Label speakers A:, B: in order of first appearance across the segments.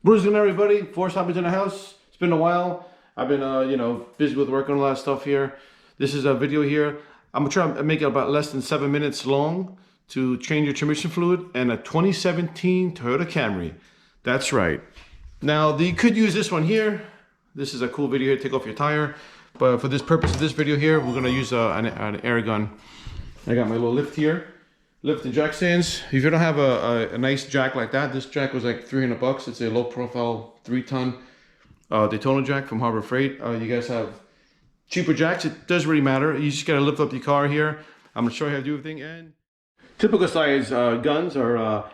A: Bruising everybody, Force Hoppers in the house. It's been a while. I've been, busy with work on a lot of stuff here. This is a video here. I'm gonna try to make it about less than 7 minutes long to change your transmission fluid and a 2017 Toyota Camry. That's right. Now, you could use this one here. This is a cool video here to take off your tire. But for this purpose of this video here, we're gonna use an air gun. I got my little lift here. Lift and jack stands. If you don't have a nice jack like that, this jack was like 300 bucks. It's a low profile 3-ton Daytona jack from Harbor Freight. You guys have cheaper jacks. It doesn't really matter. You just gotta lift up your car here. I'm gonna show you how to do everything. And typical size guns are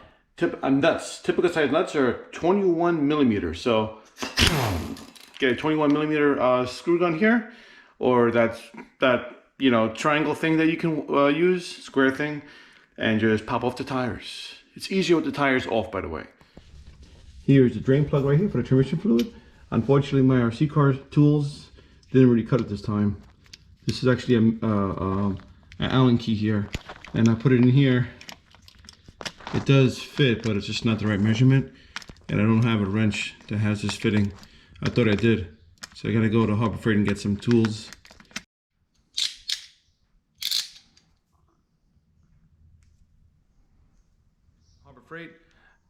A: nuts. Typical size nuts are 21 millimeters. So get a 21 millimeter screw gun here, or that triangle thing that you can use, square thing. And just pop off the tires. It's easier with the tires off, by the way. Here's the drain plug right here for the transmission fluid. Unfortunately, my RC car tools didn't really cut it this time. This is actually an Allen key here, and I put it in here. It does fit, but it's just not the right measurement, and I don't have a wrench that has this fitting. I thought I did, so I gotta go to Harbor Freight and get some tools. Freight.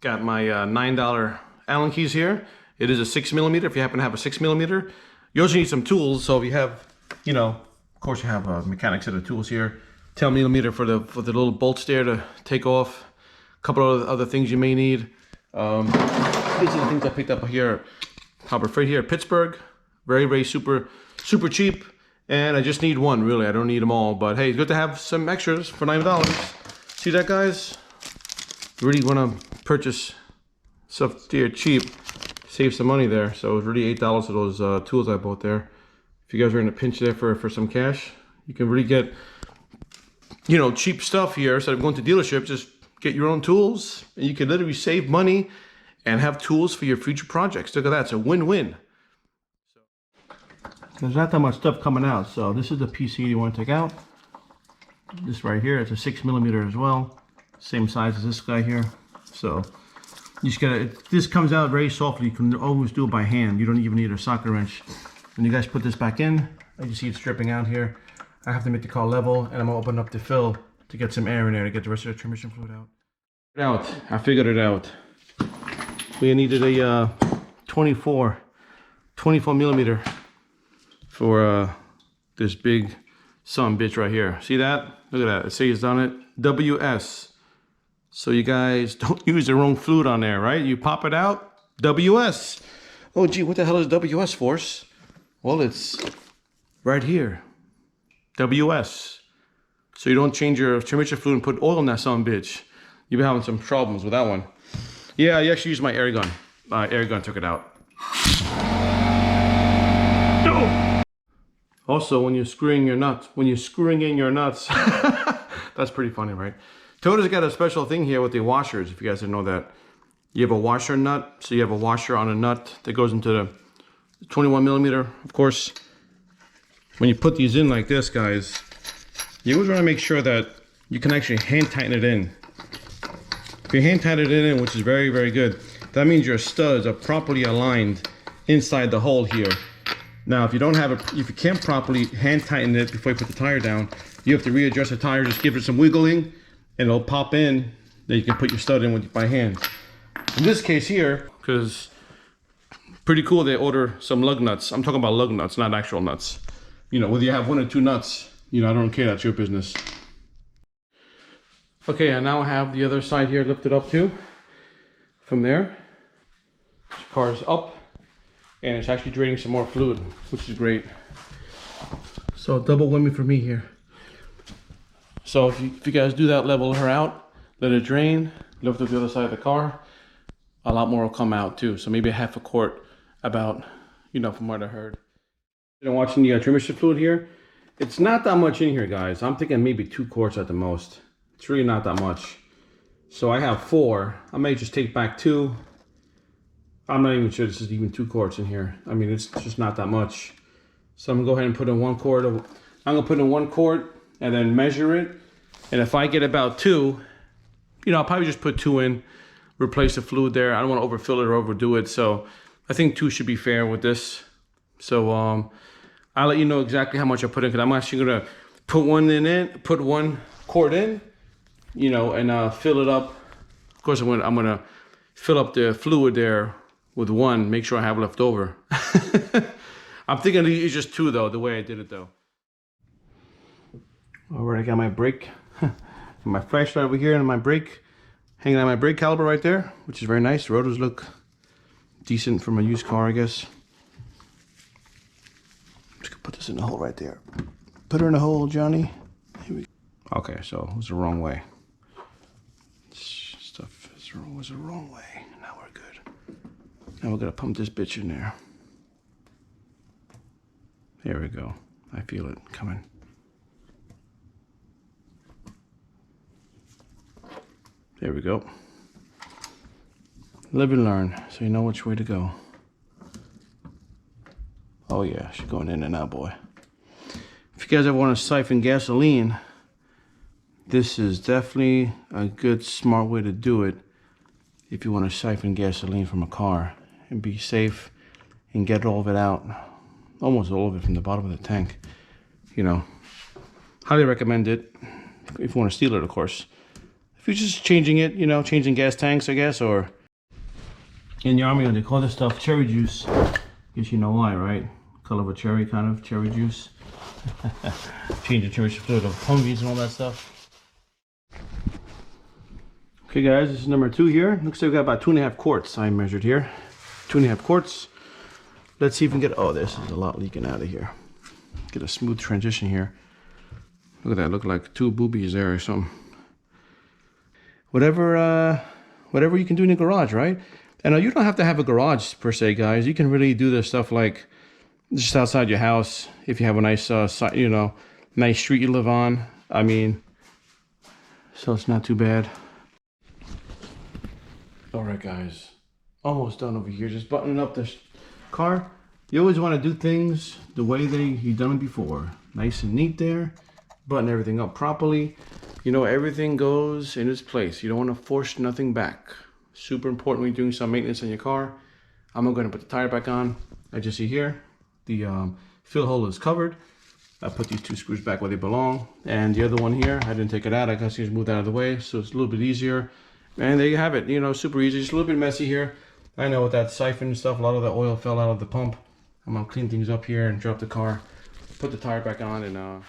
A: Got my $9 Allen keys here. It is a 6 millimeter. If you happen to have a 6 millimeter, you also need some tools. So if you have, of course you have a mechanic set of tools here. 10 millimeter for the little bolts there to take off. A couple of other things you may need. These are the things I picked up here. Harbor Freight here, Pittsburgh. Very super cheap. And I just need one, really. I don't need them all. But hey, it's good to have some extras for $9. See that, guys? Really want to purchase stuff here cheap, save some money there. So it was really $8 for those tools I bought there. If you guys are in a pinch there for some cash, you can really get cheap stuff here. Instead of going to dealerships, just get your own tools, and you can literally save money and have tools for your future projects. Look at that, it's a win-win. There's not that much stuff coming out. So this is the PC you want to take out. This right here, it's a 6 millimeter as well. Same size as this guy here. So you just gotta, this comes out very softly. You can always do it by hand. You don't even need a socket wrench. When you guys put this back in, as you see it's dripping out here. I have to make the car level, and I'm gonna open up the fill to get some air in there to get the rest of the transmission fluid out. I figured it out. We needed a 24 millimeter for this big son bitch right here. See that? Look at that. It says on it WS. So you guys don't use the wrong fluid on there, right? You pop it out, WS. Oh gee, what the hell is WS, Force? Well, it's right here, WS. So you don't change your transmission fluid and put oil in that son bitch. You've been having some problems with that one. Yeah, I actually used my air gun. My air gun took it out. No! Also, when you're screwing in your nuts, that's pretty funny, right? Toyota's got a special thing here with the washers, if you guys didn't know that. You have a washer nut, so you have a washer on a nut that goes into the 21 millimeter. Of course, when you put these in like this, guys, you always want to make sure that you can actually hand tighten it in. If you hand tighten it in, which is very good, that means your studs are properly aligned inside the hole here. Now, if you can't properly hand tighten it before you put the tire down, you have to readjust the tire, just give it some wiggling, and it'll pop in. Then you can put your stud in by hand. In this case here, because pretty cool, they order some lug nuts. I'm talking about lug nuts, not actual nuts. Whether you have 1 or 2 nuts, I don't care, that's your business. Okay, I now have the other side here lifted up too. From there, the car is up, and it's actually draining some more fluid, which is great. So double whammy for me here. So if you guys do that, level her out, let it drain, lift up the other side of the car, a lot more will come out too. So maybe a half a quart, about, from what I heard. I'm watching the transmission fluid here. It's not that much in here, guys. I'm thinking maybe 2 quarts at the most. It's really not that much. So I have 4. I may just take back 2. I'm not even sure this is even 2 quarts in here. I mean, it's just not that much. So I'm gonna go ahead and put in 1 quart. I'm gonna put in 1 quart and then measure it. And if I get about 2, I'll probably just put 2 in, replace the fluid there. I don't want to overfill it or overdo it. So I think 2 should be fair with this. So I'll let you know exactly how much I put in, because I'm actually gonna put put one quart in, you know, and fill it up. Of course, I'm gonna fill up the fluid there with 1, make sure I have left over. I'm thinking to use just 2 though, the way I did it though. All right, I got my brake, my flashlight over here, and my brake hanging on my brake caliper right there, which is very nice. The rotors look decent from a used car, I guess. Just gonna put this in the hole right there. Put her in the hole, Johnny. Here we go. Okay, so it was the wrong way. Stuff was the wrong way. Now we're good. Now we're gonna pump this bitch in there. There we go. I feel it coming. There we go. Live and learn, so you know which way to go. Oh yeah, she's going in and out, boy. If you guys ever want to siphon gasoline, this is definitely a good, smart way to do it. If you want to siphon gasoline from a car and be safe and get all of it out, almost all of it from the bottom of the tank, you know, highly recommend it. If you want to steal it, of course. If you're just changing it, you know, changing gas tanks, I guess, or in the army, they call this stuff cherry juice. Guess you know why, right? Color of a cherry, kind of cherry juice. Change the cherry fluid of Humvees and all that stuff. Okay, guys, this is number 2 here. Looks like we got about 2.5 quarts. I measured here, 2.5 quarts. Let's see if we can get. Oh, this is a lot leaking out of here. Get a smooth transition here. Look at that. Look like 2 boobies there or something. Whatever you can do in the garage, right? And you don't have to have a garage per se, guys. You can really do this stuff like just outside your house if you have a nice, you know, nice street you live on. I mean, so it's not too bad. All right, guys, almost done over here. Just buttoning up this car. You always want to do things the way you've done it before. Nice and neat there. Button everything up properly. You know, everything goes in its place. You don't want to force nothing back. Super important when you're doing some maintenance on your car. I'm going to put the tire back on. As you see here, the fill hole is covered. I put these 2 screws back where they belong. And the other one here, I didn't take it out. I guess just moved out of the way, so it's a little bit easier. And there you have it. You know, super easy. Just a little bit messy here. I know with that siphon and stuff, a lot of the oil fell out of the pump. I'm going to clean things up here and drop the car. Put the tire back on and...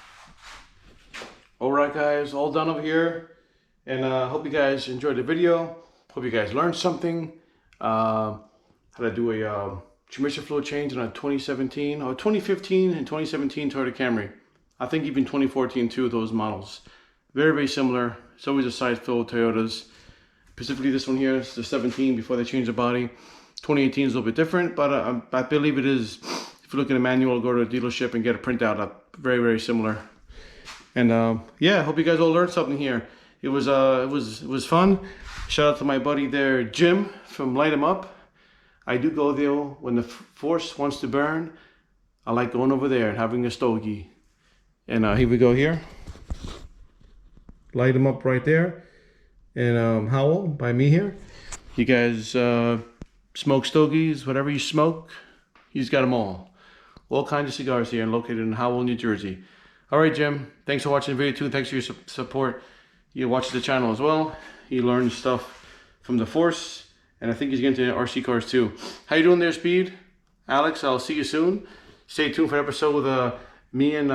A: Alright guys, all done over here, and hope you guys enjoyed the video. Hope you guys learned something. How to do a transmission fluid change in a 2017 or 2015 and 2017 Toyota Camry. I think even 2014 too, those models. Very, very similar. It's always a size fill Toyotas. Specifically this one here is the 17 before they changed the body. 2018 is a little bit different, but I believe it is. If you look at a manual, go to a dealership and get a printout. Very, very similar. And yeah, hope you guys all learned something here. It was fun. Shout out to my buddy there, Jim from Light 'Em Up. I do go there when the force wants to burn. I like going over there and having a stogie. And here we go here. Light 'Em Up right there. And Howell by me here. You guys smoke stogies, whatever you smoke, he's got them all. All kinds of cigars here and located in Howell, New Jersey. All right, Jim. Thanks for watching the video too. Thanks for your support. You watch the channel as well. You learn stuff from the Force, and I think he's getting into RC cars too. How you doing there, Speed? Alex, I'll see you soon. Stay tuned for an episode with me and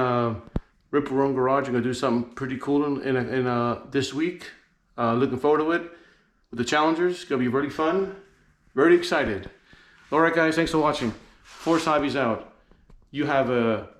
A: Rip Room Garage. I'm gonna do something pretty cool in this week. Looking forward to it with the challengers. It's gonna be really fun. Very excited. All right, guys. Thanks for watching. Force Hobbies out. You have a